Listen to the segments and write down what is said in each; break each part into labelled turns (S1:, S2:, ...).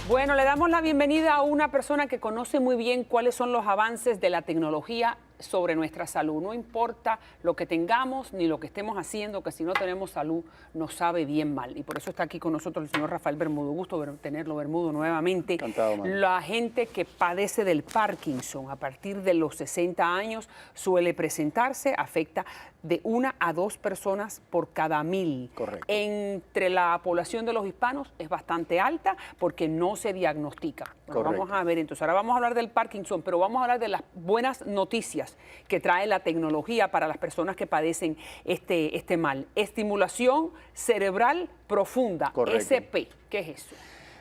S1: Bueno, le damos la bienvenida a una persona que conoce muy bien cuáles son los avances de la tecnología sobre nuestra salud. No importa lo que tengamos ni lo que estemos haciendo, que si no tenemos salud nos sabe bien mal. Y por eso está aquí con nosotros el señor Rafael Bermudo. Gusto tenerlo, Bermudo, nuevamente.
S2: Encantado, man.
S1: La gente que padece del Parkinson a partir de los 60 años suele presentarse, afecta de 1 a 2 personas por cada 1000.
S2: Correcto.
S1: Entre la población de los hispanos es bastante alta porque no se diagnostica. Bueno, vamos a ver, entonces ahora vamos a hablar del Parkinson, pero vamos a hablar de las buenas noticias que trae la tecnología para las personas que padecen este mal. Estimulación cerebral profunda,
S2: Correcto.
S1: SP, ¿qué es eso?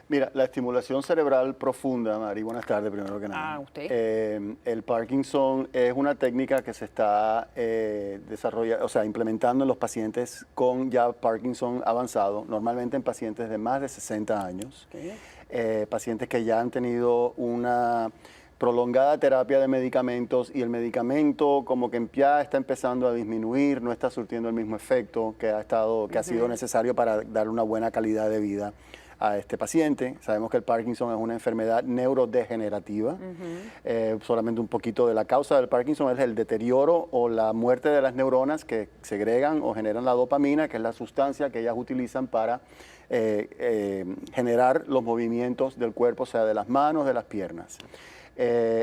S2: Mira, la estimulación cerebral profunda, Mari, buenas tardes primero que nada.
S1: Usted.
S2: El Parkinson es una técnica que se está desarrollando, implementando en los pacientes con ya Parkinson avanzado, normalmente en pacientes de más de 60 años, pacientes que ya han tenido una prolongada terapia de medicamentos y el medicamento como que ya está empezando a disminuir, no está surtiendo el mismo efecto que ha sido necesario para dar una buena calidad de vida a este paciente. Sabemos que el Parkinson es una enfermedad neurodegenerativa. Solamente un poquito de la causa del Parkinson es el deterioro o la muerte de las neuronas que segregan o generan la dopamina, que es la sustancia que ellas utilizan para generar los movimientos del cuerpo, o sea, de las manos, de las piernas.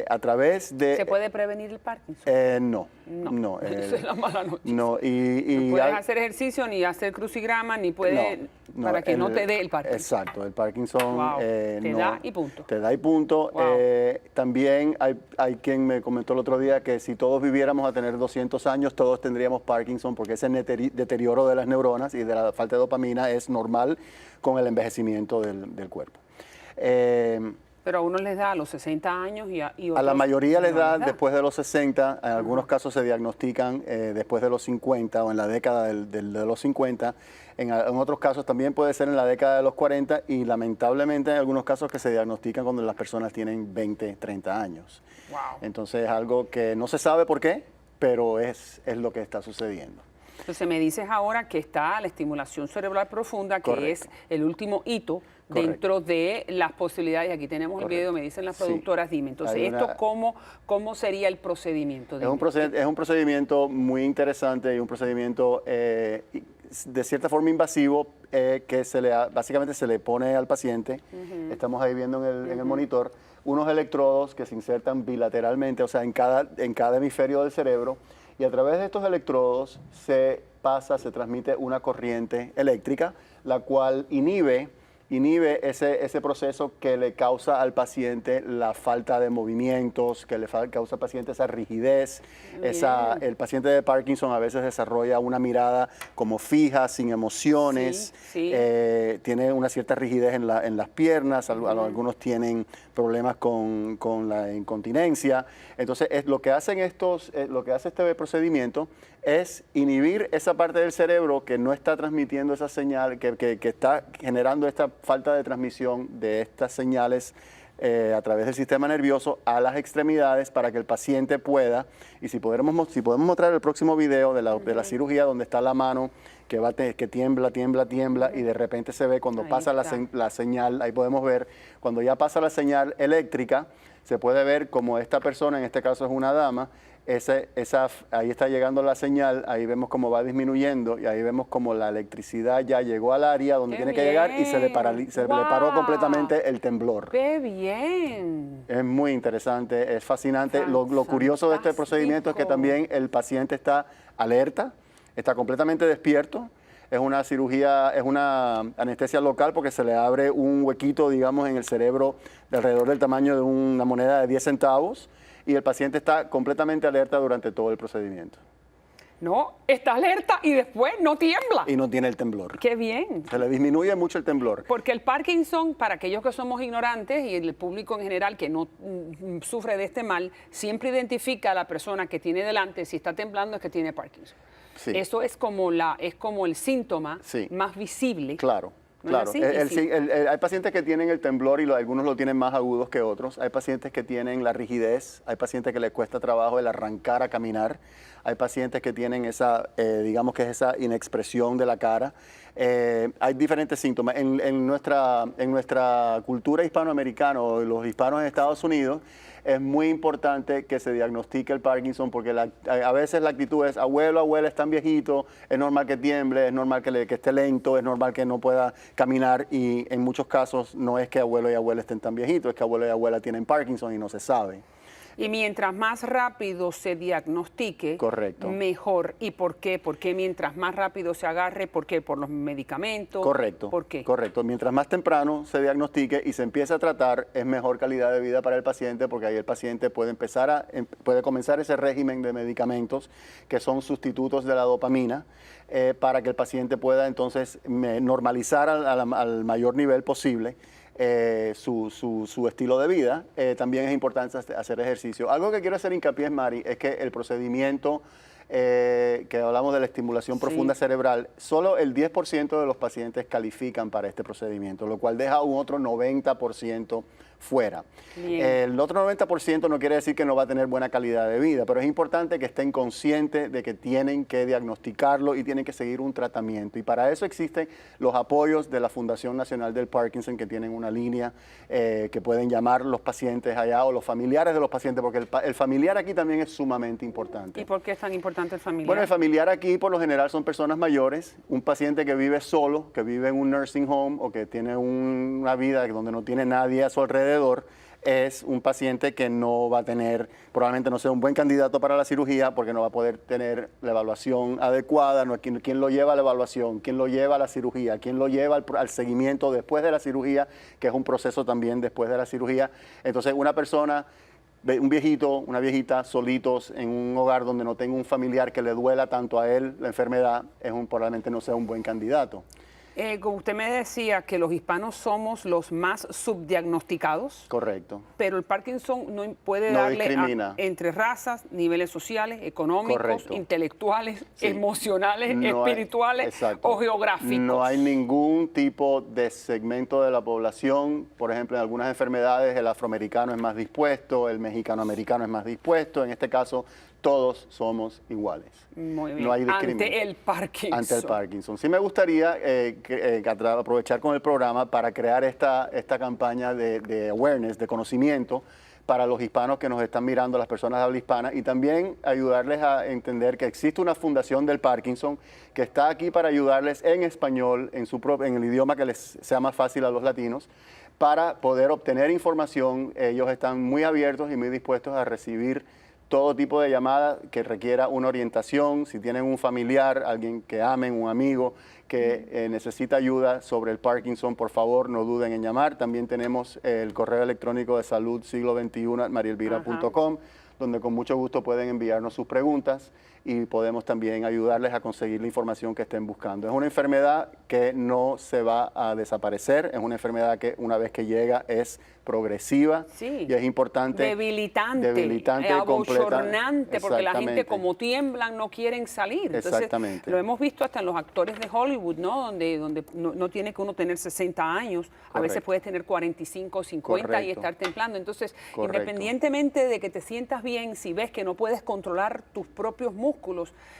S2: A través de...
S1: ¿Se puede prevenir el Parkinson?
S2: No.
S1: Esa es la mala noticia.
S2: No,
S1: no puedes hacer ejercicio, ni hacer crucigrama, ni puedes... para que no te dé el Parkinson.
S2: Exacto, el Parkinson...
S1: te da y punto.
S2: Te da y punto. También hay quien me comentó el otro día que si todos viviéramos a tener 200 años, todos tendríamos Parkinson, porque ese deterioro de las neuronas y de la falta de dopamina es normal con el envejecimiento del cuerpo.
S1: Pero a unos les da a los 60 años y otros,
S2: a la mayoría les da después de los 60, en algunos casos se diagnostican después de los 50 o en la década de los 50, en otros casos también puede ser en la década de los 40 y lamentablemente en algunos casos que se diagnostican cuando las personas tienen 20, 30 años.
S1: Wow.
S2: Entonces es algo que no se sabe por qué, pero es lo que está sucediendo.
S1: Entonces me dices ahora que está la estimulación cerebral profunda, que
S2: Correcto.
S1: es el último hito
S2: Correcto.
S1: dentro de las posibilidades. Aquí tenemos
S2: Correcto.
S1: el video, me dicen las productoras,
S2: Sí.
S1: dime. Entonces, ¿cómo sería el procedimiento?
S2: Es un procedimiento muy interesante y un procedimiento de cierta forma invasivo que básicamente se le pone al paciente. Estamos ahí viendo en el monitor unos electrodos que se insertan bilateralmente, o sea, en cada hemisferio del cerebro. Y a través de estos electrodos se transmite una corriente eléctrica, la cual inhibe ese proceso que le causa al paciente la falta de movimientos, que le causa al paciente esa rigidez. El paciente de Parkinson a veces desarrolla una mirada como fija, sin emociones, tiene una cierta rigidez en las piernas, algunos tienen problemas con la incontinencia. Entonces, lo que hace este procedimiento es inhibir esa parte del cerebro que no está transmitiendo esa señal, que está generando esta falta de transmisión de estas señales a través del sistema nervioso a las extremidades para que el paciente pueda, y si podemos mostrar el próximo video de la cirugía donde está la mano que tiembla, y de repente se ve cuando pasa la señal, ahí podemos ver, cuando ya pasa la señal eléctrica, se puede ver como esta persona, en este caso es una dama, ahí está llegando la señal, ahí vemos cómo va disminuyendo y ahí vemos como la electricidad ya llegó al área donde tiene que llegar y se le paró completamente el temblor.
S1: ¡Qué bien!
S2: Es muy interesante, es fascinante. Lo curioso de este procedimiento es que también el paciente está alerta, está completamente despierto. Es una cirugía, es una anestesia local porque se le abre un huequito, digamos, en el cerebro de alrededor del tamaño de una moneda de 10 centavos. Y el paciente está completamente alerta durante todo el procedimiento.
S1: No, está alerta y después no tiembla.
S2: Y no tiene el temblor.
S1: ¡Qué bien!
S2: Se le disminuye mucho el temblor.
S1: Porque el Parkinson, para aquellos que somos ignorantes y el público en general que no sufre de este mal, siempre identifica a la persona que tiene delante, si está temblando es que tiene Parkinson. Sí. Eso es como el síntoma más visible.
S2: Claro.
S1: ¿No
S2: claro.
S1: es así?
S2: Hay pacientes que tienen el temblor y algunos lo tienen más agudos que otros. Hay pacientes que tienen la rigidez, hay pacientes que les cuesta trabajo el arrancar a caminar, hay pacientes que tienen esa, digamos que es esa inexpresión de la cara. Hay diferentes síntomas. En nuestra cultura hispanoamericana, los hispanos en Estados Unidos, es muy importante que se diagnostique el Parkinson porque a veces la actitud es abuelo, abuela, están viejitos, es normal que tiemble, es normal que esté lento, es normal que no pueda caminar y en muchos casos no es que abuelo y abuela estén tan viejitos, es que abuelo y abuela tienen Parkinson y no se sabe.
S1: Y mientras más rápido se diagnostique,
S2: correcto,
S1: mejor. ¿Y por qué? ¿Por qué mientras más rápido se agarre? ¿Por qué? ¿Por los medicamentos?
S2: Correcto.
S1: ¿Por qué?
S2: Correcto. Mientras más temprano se diagnostique y se empiece a tratar, es mejor calidad de vida para el paciente porque ahí el paciente puede comenzar ese régimen de medicamentos que son sustitutos de la dopamina para que el paciente pueda entonces normalizar al mayor nivel posible su estilo de vida. También es importante hacer ejercicio. Algo que quiero hacer hincapié, Mari, es que el procedimiento que hablamos de la estimulación profunda cerebral, solo el 10% de los pacientes califican para este procedimiento, lo cual deja un otro 90% fuera. El otro 90% no quiere decir que no va a tener buena calidad de vida, pero es importante que estén conscientes de que tienen que diagnosticarlo y tienen que seguir un tratamiento. Y para eso existen los apoyos de la Fundación Nacional del Parkinson, que tienen una línea que pueden llamar los pacientes allá o los familiares de los pacientes, porque el familiar aquí también es sumamente importante.
S1: ¿Y por qué es tan importante el familiar?
S2: Bueno, el familiar aquí por lo general son personas mayores, un paciente que vive solo, que vive en un nursing home o que tiene una vida donde no tiene nadie a su alrededor, es un paciente que no va a tener, probablemente no sea un buen candidato para la cirugía porque no va a poder tener la evaluación adecuada. ¿Quién lo lleva a la evaluación? ¿Quién lo lleva a la cirugía? ¿Quién lo lleva al seguimiento después de la cirugía? Que es un proceso también después de la cirugía. Entonces, una persona, un viejito, una viejita, solitos en un hogar donde no tenga un familiar que le duela tanto a él la enfermedad, probablemente no sea un buen candidato.
S1: Como usted me decía que los hispanos somos los más subdiagnosticados.
S2: Correcto.
S1: Pero el Parkinson no puede darle entre razas, niveles sociales, económicos, intelectuales, emocionales, espirituales o geográficos.
S2: No hay ningún tipo de segmento de la población. Por ejemplo, en algunas enfermedades el afroamericano es más dispuesto, el mexicano-americano es más dispuesto. En este caso, todos somos iguales.
S1: Muy bien.
S2: No hay discriminación.
S1: Ante el Parkinson.
S2: Ante el Parkinson. Sí me gustaría aprovechar con el programa para crear esta campaña de awareness, de conocimiento para los hispanos que nos están mirando, las personas de habla hispana, y también ayudarles a entender que existe una fundación del Parkinson que está aquí para ayudarles en español, en el idioma que les sea más fácil a los latinos, para poder obtener información. Ellos están muy abiertos y muy dispuestos a recibir todo tipo de llamada que requiera una orientación. Si tienen un familiar, alguien que amen, un amigo que necesita ayuda sobre el Parkinson, por favor, no duden en llamar. También tenemos el correo electrónico de salud siglo21@marielvira.com, donde con mucho gusto pueden enviarnos sus preguntas y podemos también ayudarles a conseguir la información que estén buscando. Es una enfermedad que no se va a desaparecer, es una enfermedad que una vez que llega es progresiva y es importante.
S1: Debilitante abochornante, porque la gente como tiemblan no quieren salir. Entonces,
S2: exactamente.
S1: Lo hemos visto hasta en los actores de Hollywood, ¿no? Donde no tiene que uno tener 60 años, a veces puedes tener 45 o 50 y estar temblando. Entonces, independientemente de que te sientas bien, si ves que no puedes controlar tus propios músculos,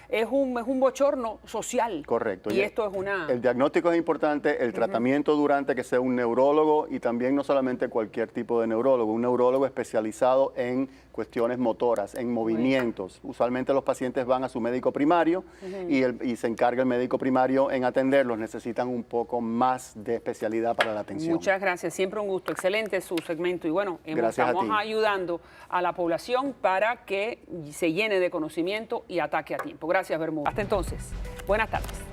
S1: es un bochorno social.
S2: Correcto.
S1: Y esto es una...
S2: El diagnóstico es importante, el tratamiento durante, que sea un neurólogo y también no solamente cualquier tipo de neurólogo, un neurólogo especializado en cuestiones motoras, en movimientos. Usualmente los pacientes van a su médico primario y se encarga el médico primario en atenderlos. Necesitan un poco más de especialidad para la atención.
S1: Muchas gracias, siempre un gusto, excelente su segmento y bueno, estamos ayudando a la población para que se llene de conocimiento y ataque a tiempo. Gracias, Bermuda. Hasta entonces, buenas tardes.